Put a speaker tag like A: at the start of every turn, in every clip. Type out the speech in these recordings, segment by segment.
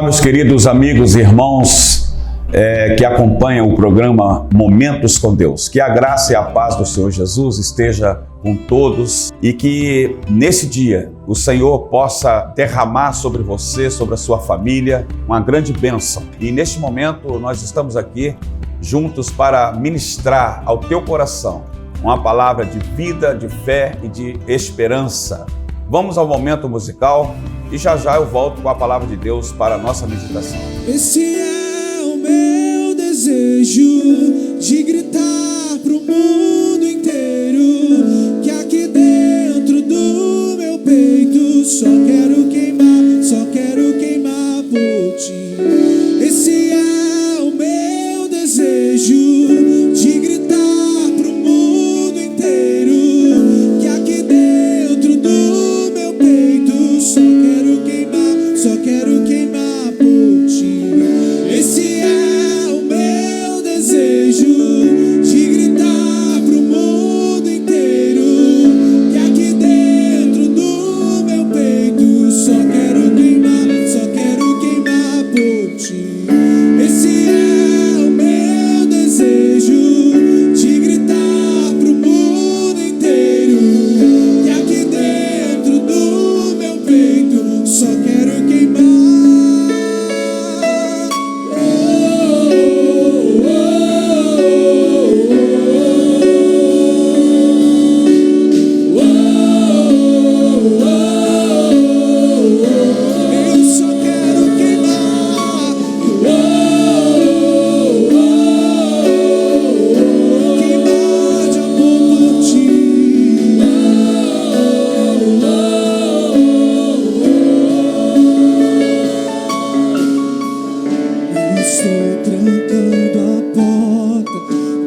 A: Olá, meus queridos amigos e irmãos que acompanham o programa Momentos com Deus. Que a graça e a paz do Senhor Jesus esteja com todos e que nesse dia o Senhor possa derramar sobre você, sobre a sua família, uma grande bênção. E neste momento nós estamos aqui juntos para ministrar ao teu coração uma palavra de vida, de fé e de esperança. Vamos ao momento musical e já eu volto com a palavra de Deus para a nossa meditação.
B: Esse é o meu desejo de gritar pro mundo inteiro que aqui dentro do meu peito só quero queimar por ti. Esse é o meu desejo de gritar pro mundo inteiro que aqui dentro do meu peito só quero queimar por ti. Esse é o meu desejo de gritar pro mundo inteiro que aqui dentro do meu peito só quero queimar por ti. Esse é o meu desejo de gritar pro mundo inteiro que aqui dentro do meu peito só quero queimar. Eu só quero queimar. Queimar de amor por ti. Estou trancando a porta,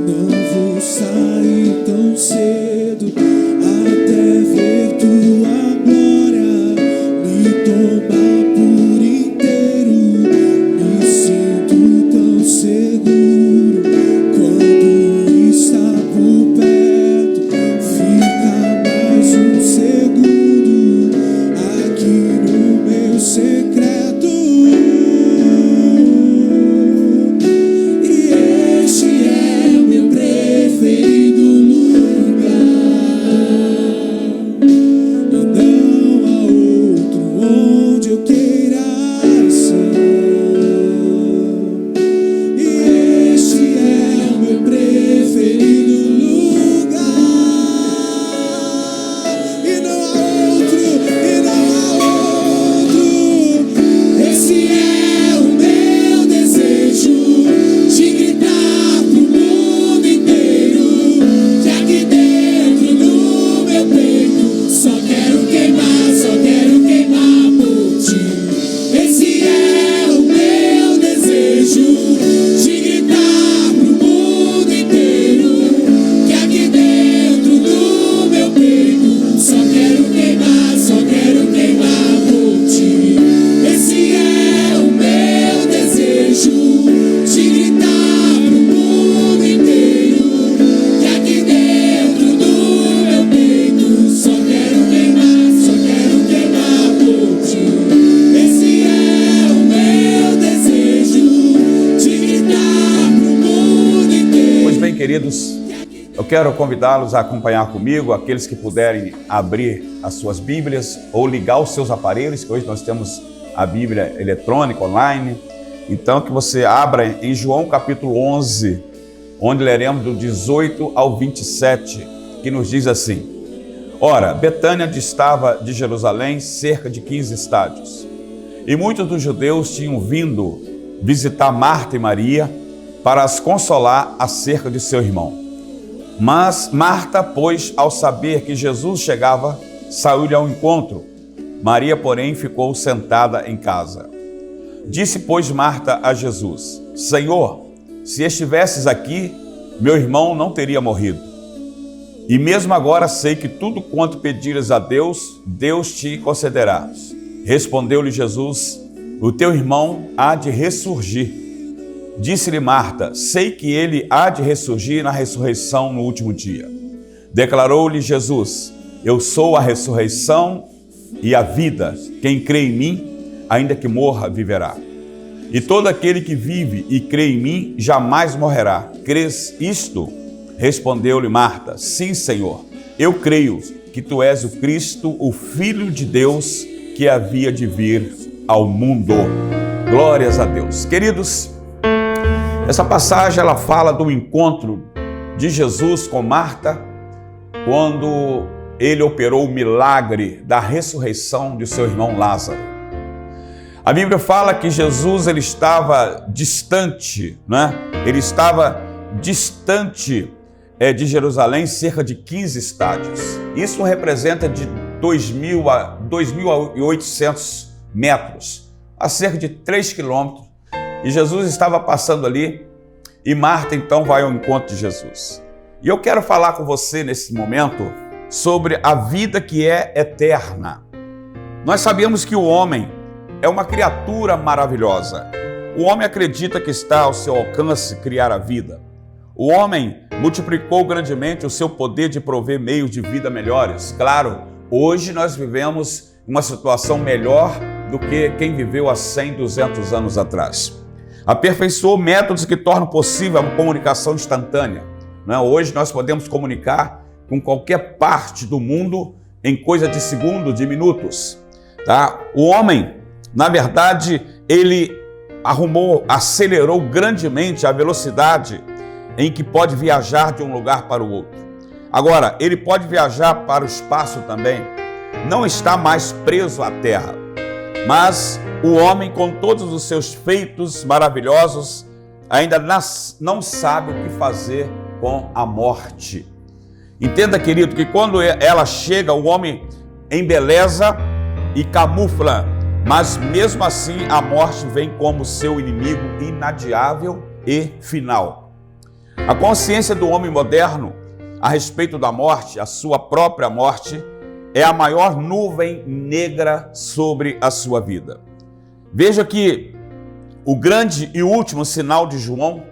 B: não vou sair tão cedo até ver tua glória me tomar por inteiro. Me sinto tão seguro quando está por perto. Fica mais um segundo aqui no meu secreto. E este é o meu preferido lugar, e não há outro onde eu queira estar. E este é o meu preferido lugar, e não há outro. Esse é o meu desejo de gritar pro mundo inteiro que aqui dentro do meu peito só quero queimar por ti. Esse é o meu desejo de gritar pro mundo inteiro que aqui dentro do meu peito só quero queimar por ti. Esse é o meu desejo de gritar pro mundo inteiro que aqui dentro do meu peito só quero queimar por ti. Esse é o meu desejo de gritar pro mundo inteiro.
A: Pois bem, queridos, eu quero convidá-los a acompanhar comigo, aqueles que puderem abrir as suas Bíblias ou ligar os seus aparelhos, que hoje nós temos a Bíblia eletrônica, online. Então, que você abra em João capítulo 11, onde leremos do 18 ao 27, que nos diz assim: Ora, Betânia distava de Jerusalém cerca de 15 estádios, e muitos dos judeus tinham vindo visitar Marta e Maria para as consolar acerca de seu irmão. Mas Marta, pois, ao saber que Jesus chegava, saiu-lhe ao encontro. Maria, porém, ficou sentada em casa. Disse, pois, Marta a Jesus: Senhor, se estivesses aqui, meu irmão não teria morrido. E mesmo agora sei que tudo quanto pedires a Deus, Deus te concederá. Respondeu-lhe Jesus: O teu irmão há de ressurgir. Disse-lhe Marta: Sei que ele há de ressurgir na ressurreição no último dia. Declarou-lhe Jesus: Eu sou a ressurreição e a vida. Quem crê em mim, ainda que morra, viverá. E todo aquele que vive e crê em mim jamais morrerá. Crês isto? Respondeu-lhe Marta: sim, Senhor, eu creio que tu és o Cristo, o Filho de Deus, que havia de vir ao mundo. Glórias a Deus. Queridos, essa passagem ela fala do encontro de Jesus com Marta, quando ele operou o milagre da ressurreição de seu irmão Lázaro. A Bíblia fala que Jesus ele estava distante, né? Ele estava distante de Jerusalém, cerca de 15 estádios. Isso representa de 2.000 a 2.800 metros, a cerca de 3 quilômetros. E Jesus estava passando ali e Marta então vai ao encontro de Jesus. E eu quero falar com você nesse momento sobre a vida que é eterna. Nós sabemos que o homem é uma criatura maravilhosa. O homem acredita que está ao seu alcance criar a vida. O homem multiplicou grandemente o seu poder de prover meios de vida melhores. Claro, hoje nós vivemos uma situação melhor do que quem viveu há 100, 200 anos atrás. Aperfeiçoou métodos que tornam possível a comunicação instantânea. Hoje nós podemos comunicar com qualquer parte do mundo em coisa de segundos, de minutos. Tá? O homem, na verdade, ele acelerou grandemente a velocidade em que pode viajar de um lugar para o outro. Agora, ele pode viajar para o espaço também. Não está mais preso à terra. Mas o homem, com todos os seus feitos maravilhosos, ainda não sabe o que fazer com a morte. Entenda, querido, que quando ela chega, o homem embeleza e camufla, mas mesmo assim a morte vem como seu inimigo inadiável e final. A consciência do homem moderno a respeito da morte, a sua própria morte, é a maior nuvem negra sobre a sua vida. Veja que o grande e último sinal de João,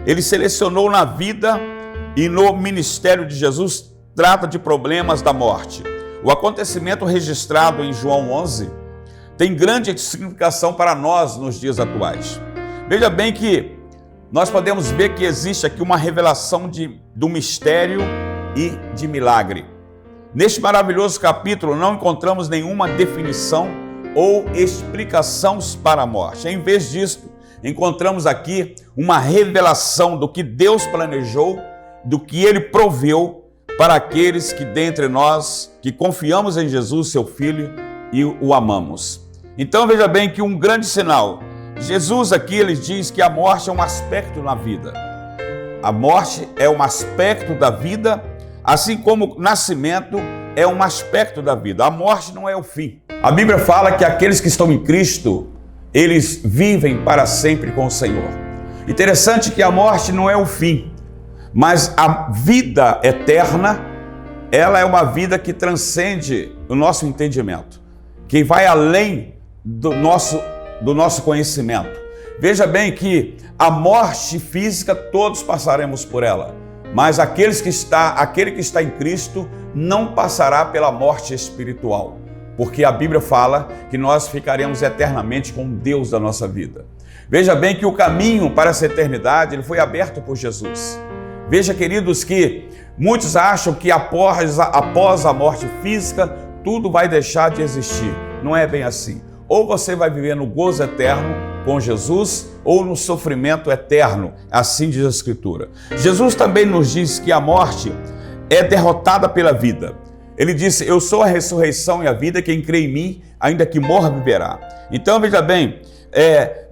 A: ele selecionou na vida e no ministério de Jesus, trata de problemas da morte. O acontecimento registrado em João 11 tem grande significação para nós nos dias atuais. Veja bem que nós podemos ver que existe aqui uma revelação do mistério e de milagre. Neste maravilhoso capítulo não encontramos nenhuma definição ou explicação para a morte. Em vez disso, encontramos aqui uma revelação do que Deus planejou, do que Ele proveu para aqueles que dentre nós, que confiamos em Jesus, seu Filho, e o amamos. Então veja bem que um grande sinal, Jesus aqui ele diz que a morte é um aspecto na vida. A morte é um aspecto da vida, assim como o nascimento é um aspecto da vida. A morte não é o fim. A Bíblia fala que aqueles que estão em Cristo, eles vivem para sempre com o Senhor. Interessante que a morte não é o fim, mas a vida eterna, ela é uma vida que transcende o nosso entendimento, que vai além do nosso conhecimento. Veja bem que a morte física todos passaremos por ela, mas aquele que está em Cristo não passará pela morte espiritual, porque a Bíblia fala que nós ficaremos eternamente com Deus da nossa vida. Veja bem que o caminho para essa eternidade ele foi aberto por Jesus. Veja, queridos, que muitos acham que após a morte física tudo vai deixar de existir. Não é bem assim. Ou você vai viver no gozo eterno com Jesus, ou no sofrimento eterno, assim diz a Escritura. Jesus também nos diz que a morte é derrotada pela vida. Ele disse: eu sou a ressurreição e a vida, quem crê em mim, ainda que morra, viverá. Então veja bem,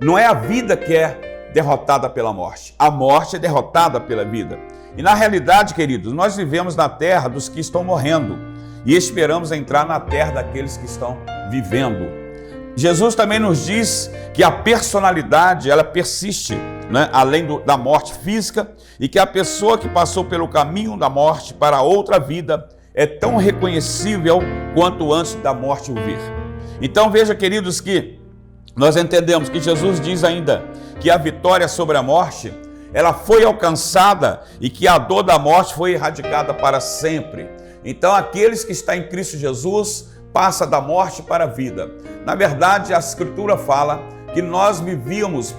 A: não é a vida que é derrotada pela morte, a morte é derrotada pela vida. E na realidade, queridos, nós vivemos na terra dos que estão morrendo e esperamos entrar na terra daqueles que estão vivendo. Jesus também nos diz que a personalidade, ela persiste, né, além da morte física, e que a pessoa que passou pelo caminho da morte para outra vida é tão reconhecível quanto antes da morte o vir. Então veja, queridos, que nós entendemos que Jesus diz ainda que a vitória sobre a morte, ela foi alcançada e que a dor da morte foi erradicada para sempre. Então aqueles que estão em Cristo Jesus passa da morte para a vida. Na verdade, a Escritura fala que nós vivíamos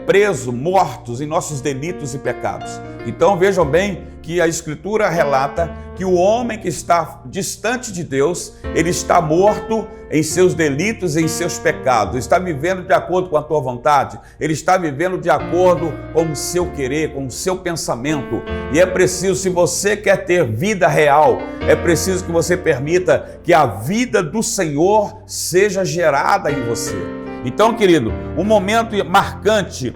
A: presos, mortos em nossos delitos e pecados. Então vejam bem que a Escritura relata que o homem que está distante de Deus, ele está morto em seus delitos e em seus pecados, está vivendo de acordo com a tua vontade, ele está vivendo de acordo com o seu querer, com o seu pensamento. E é preciso, se você quer ter vida real, é preciso que você permita que a vida do Senhor seja gerada em você. Então, querido, um momento marcante,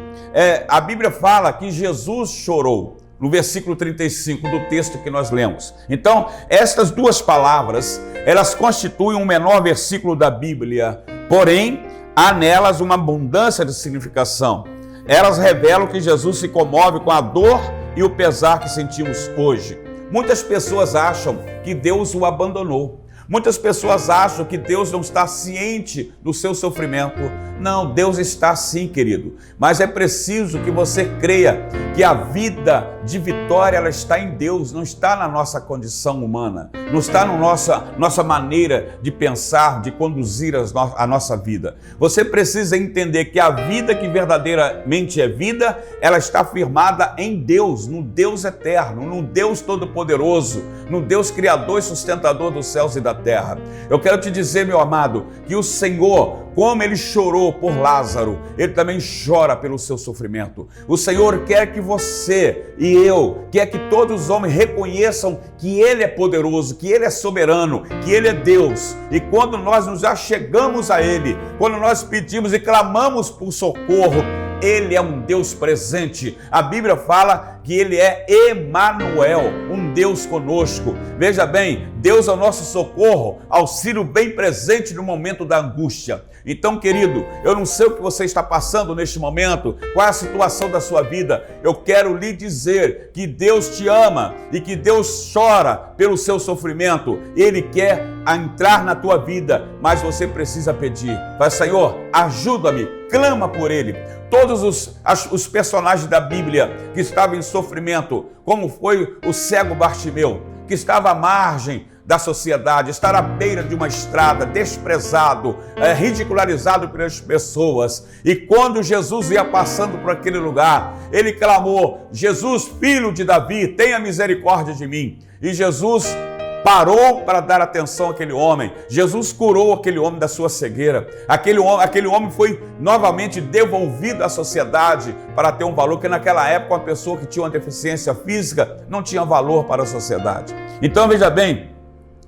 A: a Bíblia fala que Jesus chorou, no versículo 35 do texto que nós lemos. Então, estas duas palavras, elas constituem um menor versículo da Bíblia, porém, há nelas uma abundância de significação. Elas revelam que Jesus se comove com a dor e o pesar que sentimos hoje. Muitas pessoas acham que Deus o abandonou. Muitas pessoas acham que Deus não está ciente do seu sofrimento. Não, Deus está sim, querido. Mas é preciso que você creia que a vida de vitória, ela está em Deus, não está na nossa condição humana, não está na nossa maneira de pensar, de conduzir a nossa vida. Você precisa entender que a vida que verdadeiramente é vida, ela está firmada em Deus, no Deus eterno, no Deus todo-poderoso, no Deus criador e sustentador dos céus e da terra. Eu quero te dizer, meu amado, que o Senhor, como Ele chorou por Lázaro, Ele também chora pelo seu sofrimento. O Senhor quer que você e eu, quer que todos os homens reconheçam que Ele é poderoso, que Ele é soberano, que Ele é Deus. E quando nós nos achegamos a Ele, quando nós pedimos e clamamos por socorro, Ele é um Deus presente. A Bíblia fala que Ele é Emanuel, um Deus conosco. Veja bem, Deus é o nosso socorro, auxílio bem presente no momento da angústia. Então, querido, eu não sei o que você está passando neste momento, qual é a situação da sua vida. Eu quero lhe dizer que Deus te ama e que Deus chora pelo seu sofrimento. Ele quer entrar na tua vida, mas você precisa pedir. Fala, Senhor, ajuda-me, clama por Ele. Todos os personagens da Bíblia que estavam em sofrimento, como foi o cego Bartimeu, que estava à margem da sociedade, estar à beira de uma estrada, desprezado, ridicularizado pelas pessoas. E quando Jesus ia passando por aquele lugar, ele clamou: Jesus, filho de Davi, tenha misericórdia de mim. E Jesus parou para dar atenção àquele homem. Jesus curou aquele homem da sua cegueira. Aquele homem foi novamente devolvido à sociedade para ter um valor, que naquela época uma pessoa que tinha uma deficiência física não tinha valor para a sociedade. Então veja bem,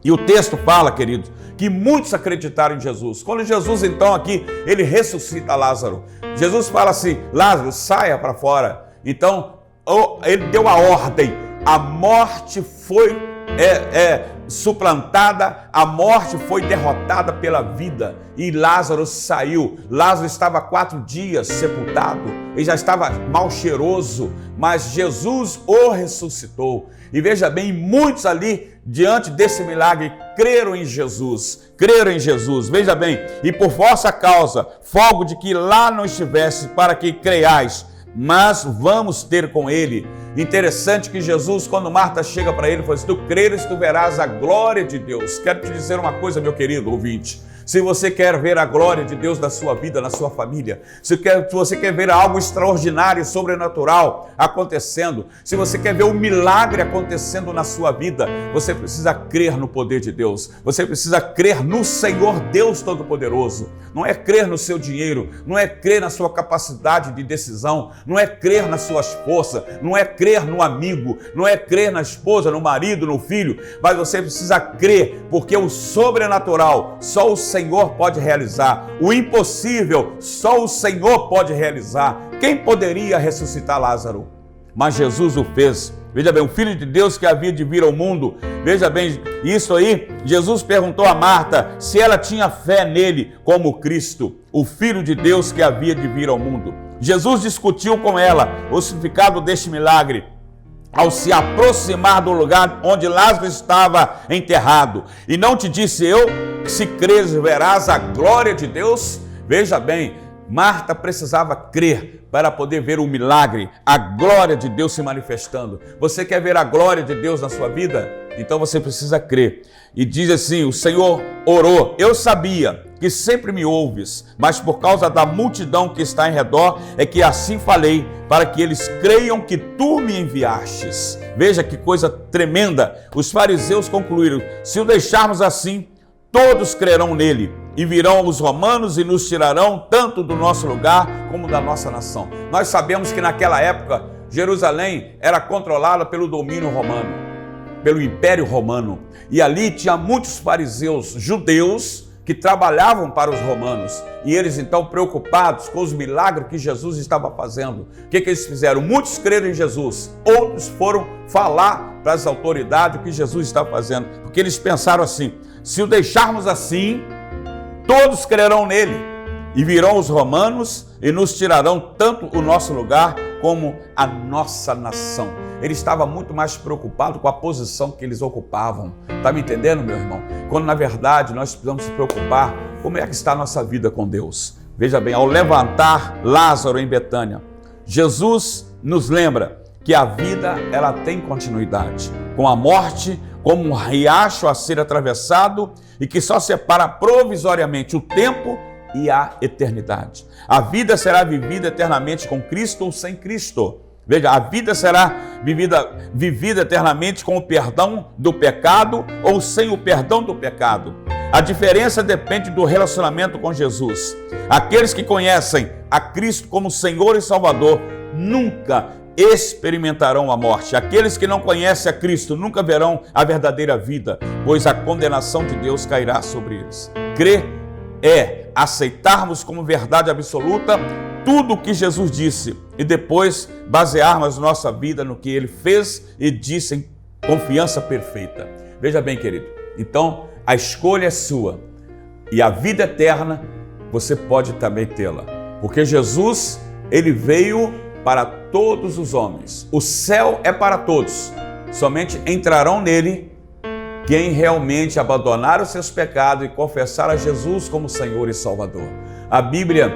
A: e o texto fala, queridos, que muitos acreditaram em Jesus. Quando Jesus então aqui, ele ressuscita Lázaro. Jesus fala assim: Lázaro, saia para fora. Então ele deu a ordem, a morte foi suplantada, a morte foi derrotada pela vida e Lázaro saiu. Lázaro estava 4 dias sepultado, ele já estava mal cheiroso, mas Jesus o ressuscitou. E veja bem, muitos ali, diante desse milagre, creram em Jesus, veja bem, e por vossa causa, folgo de que lá não estivesse, para que creiais, mas vamos ter com ele. Interessante que Jesus, quando Marta chega para ele, fala: se tu creres, tu verás a glória de Deus. Quero te dizer uma coisa, meu querido ouvinte. Se você quer ver a glória de Deus na sua vida, na sua família, se você quer ver algo extraordinário e sobrenatural acontecendo, se você quer ver um milagre acontecendo na sua vida, você precisa crer no poder de Deus, você precisa crer no Senhor Deus Todo-Poderoso. Não é crer no seu dinheiro, não é crer na sua capacidade de decisão, não é crer nas suas forças, não é crer no amigo, não é crer na esposa, no marido, no filho, mas você precisa crer, porque o sobrenatural só o Senhor pode realizar. O impossível só o Senhor pode realizar. Quem poderia ressuscitar Lázaro? Mas Jesus o fez. Veja bem, o Filho de Deus que havia de vir ao mundo. Veja bem, isso aí, Jesus perguntou a Marta se ela tinha fé nele como Cristo, o Filho de Deus que havia de vir ao mundo. Jesus discutiu com ela o significado deste milagre ao se aproximar do lugar onde Lázaro estava enterrado. E não te disse eu que se creres verás a glória de Deus? Veja bem, Marta precisava crer para poder ver o milagre, a glória de Deus se manifestando. Você quer ver a glória de Deus na sua vida? Então você precisa crer. E diz assim: o Senhor orou. Eu sabia que sempre me ouves, mas por causa da multidão que está em redor, é que assim falei, para que eles creiam que tu me enviastes. Veja que coisa tremenda. Os fariseus concluíram: se o deixarmos assim, todos crerão nele, e virão os romanos e nos tirarão tanto do nosso lugar como da nossa nação. Nós sabemos que naquela época, Jerusalém era controlada pelo domínio romano, pelo Império Romano. E ali tinha muitos fariseus judeus que trabalhavam para os romanos. E eles então preocupados com os milagres que Jesus estava fazendo. O que eles fizeram? Muitos creram em Jesus, outros foram falar para as autoridades o que Jesus estava fazendo. Porque eles pensaram assim: se o deixarmos assim, todos crerão nele, e virão os romanos e nos tirarão tanto o nosso lugar como a nossa nação. Ele estava muito mais preocupado com a posição que eles ocupavam. Está me entendendo, meu irmão? Quando na verdade nós precisamos se preocupar como é que está a nossa vida com Deus. Veja bem, ao levantar Lázaro em Betânia, Jesus nos lembra que a vida ela tem continuidade, com a morte como um riacho a ser atravessado e que só separa provisoriamente o tempo e a eternidade. A vida será vivida eternamente com Cristo ou sem Cristo. Veja, a vida será vivida eternamente com o perdão do pecado ou sem o perdão do pecado. A diferença depende do relacionamento com Jesus. Aqueles que conhecem a Cristo como Senhor e Salvador nunca experimentarão a morte. Aqueles que não conhecem a Cristo nunca verão a verdadeira vida, pois a condenação de Deus cairá sobre eles. Crer é aceitarmos como verdade absoluta tudo o que Jesus disse e depois basearmos nossa vida no que Ele fez e disse em confiança perfeita. Veja bem, querido, então a escolha é sua e a vida eterna você pode também tê-la, porque Jesus, Ele veio para todos os homens. O céu é para todos. Somente entrarão nele quem realmente abandonar os seus pecados e confessar a Jesus como Senhor e Salvador. A Bíblia,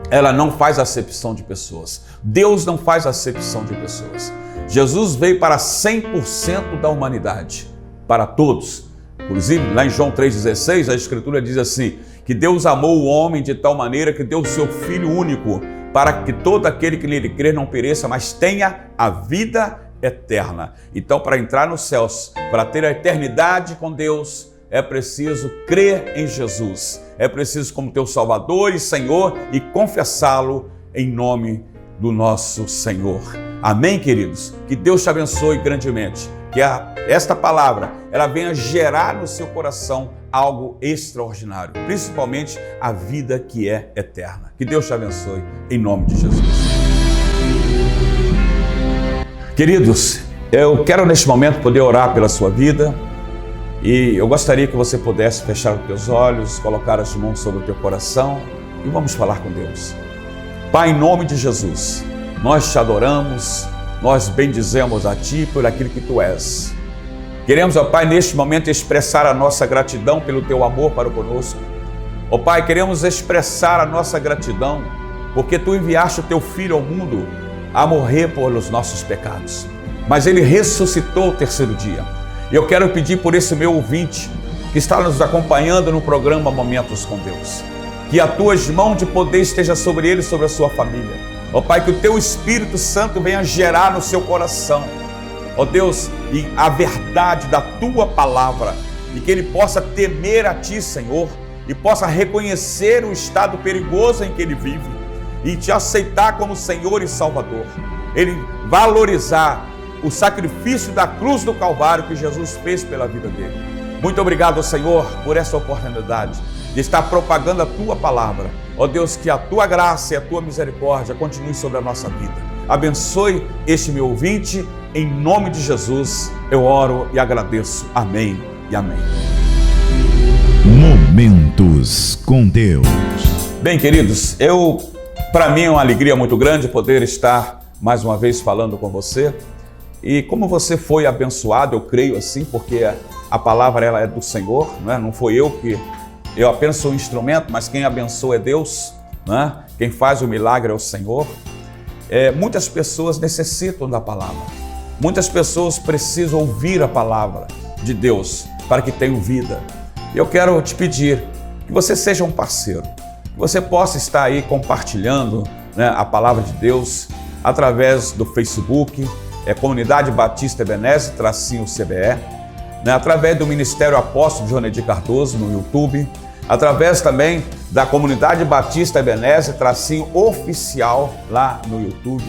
A: ela não faz acepção de pessoas. Deus não faz acepção de pessoas. Jesus veio para 100% da humanidade, para todos. Inclusive, lá em João 3,16, a Escritura diz assim, que Deus amou o homem de tal maneira que deu o seu Filho único, para que todo aquele que nele crer não pereça, mas tenha a vida eterna. Então, para entrar nos céus, para ter a eternidade com Deus, é preciso crer em Jesus. É preciso como teu Salvador e Senhor e confessá-lo em nome do nosso Senhor. Amém, queridos? Que Deus te abençoe grandemente. Que esta palavra, ela venha gerar no seu coração algo extraordinário, principalmente a vida que é eterna. Que Deus te abençoe, em nome de Jesus. Queridos, eu quero neste momento poder orar pela sua vida e eu gostaria que você pudesse fechar os teus olhos, colocar as mãos sobre o teu coração e vamos falar com Deus. Pai, em nome de Jesus, nós te adoramos, nós bendizemos a Ti por aquilo que Tu és. Queremos, ó Pai, neste momento expressar a nossa gratidão pelo Teu amor para conosco. Ó Pai, queremos expressar a nossa gratidão porque Tu enviaste o Teu Filho ao mundo a morrer pelos nossos pecados. Mas Ele ressuscitou o terceiro dia. E eu quero pedir por esse meu ouvinte que está nos acompanhando no programa Momentos com Deus, que a Tuas mãos de poder esteja sobre ele e sobre a sua família. Ó Pai, que o Teu Espírito Santo venha gerar no seu coração, ó Deus, e a verdade da Tua palavra, e que ele possa temer a Ti, Senhor, e possa reconhecer o estado perigoso em que ele vive, e Te aceitar como Senhor e Salvador. Ele valorizar o sacrifício da cruz do Calvário que Jesus fez pela vida dele. Muito obrigado, Senhor, por essa oportunidade de estar propagando a Tua palavra. Ó Deus, que a Tua graça e a Tua misericórdia continue sobre a nossa vida. Abençoe este meu ouvinte, em nome de Jesus, eu oro e agradeço. Amém e amém.
C: Momentos com Deus.
A: Bem, queridos, para mim é uma alegria muito grande poder estar mais uma vez falando com você. E como você foi abençoado, eu creio assim, porque a palavra ela é do Senhor, não foi eu apenas sou um instrumento, mas quem abençoa é Deus, quem faz o milagre é o Senhor. Muitas pessoas necessitam da palavra, muitas pessoas precisam ouvir a palavra de Deus para que tenham vida. Eu quero te pedir que você seja um parceiro, que você possa estar aí compartilhando, né, a palavra de Deus através do Facebook, Comunidade Batista Ebenezer, _CBE, né, através do Ministério Apóstolo Jonedir Cardoso no YouTube, através também da Comunidade Batista Ebenezer, _oficial lá no YouTube.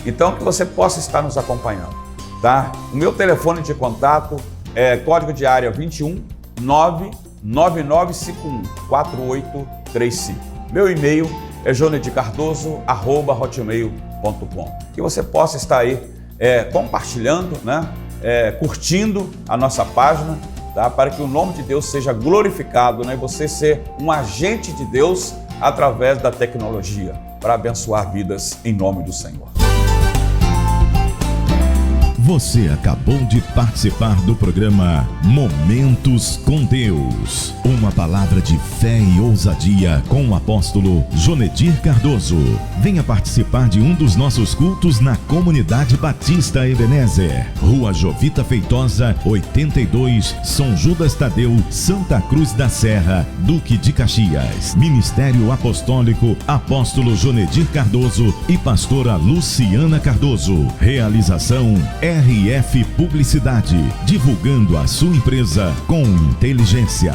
A: Então, que você possa estar nos acompanhando, tá? O meu telefone de contato é código de área 21 99951 4835. Meu e-mail é jonedircardoso@hotmail.com. Que você possa estar aí compartilhando, né? Curtindo a nossa página, tá? Para que o nome de Deus seja glorificado, né? E você ser um agente de Deus através da tecnologia para abençoar vidas em nome do Senhor.
C: Você acabou de participar do programa Momentos com Deus. Uma palavra de fé e ousadia com o apóstolo Jonedir Cardoso. Venha participar de um dos nossos cultos na Comunidade Batista Ebenezer, Rua Jovita Feitosa, 82, São Judas Tadeu, Santa Cruz da Serra, Duque de Caxias. Ministério Apostólico Apóstolo Jonedir Cardoso e Pastora Luciana Cardoso. Realização RF Publicidade, divulgando a sua empresa com inteligência.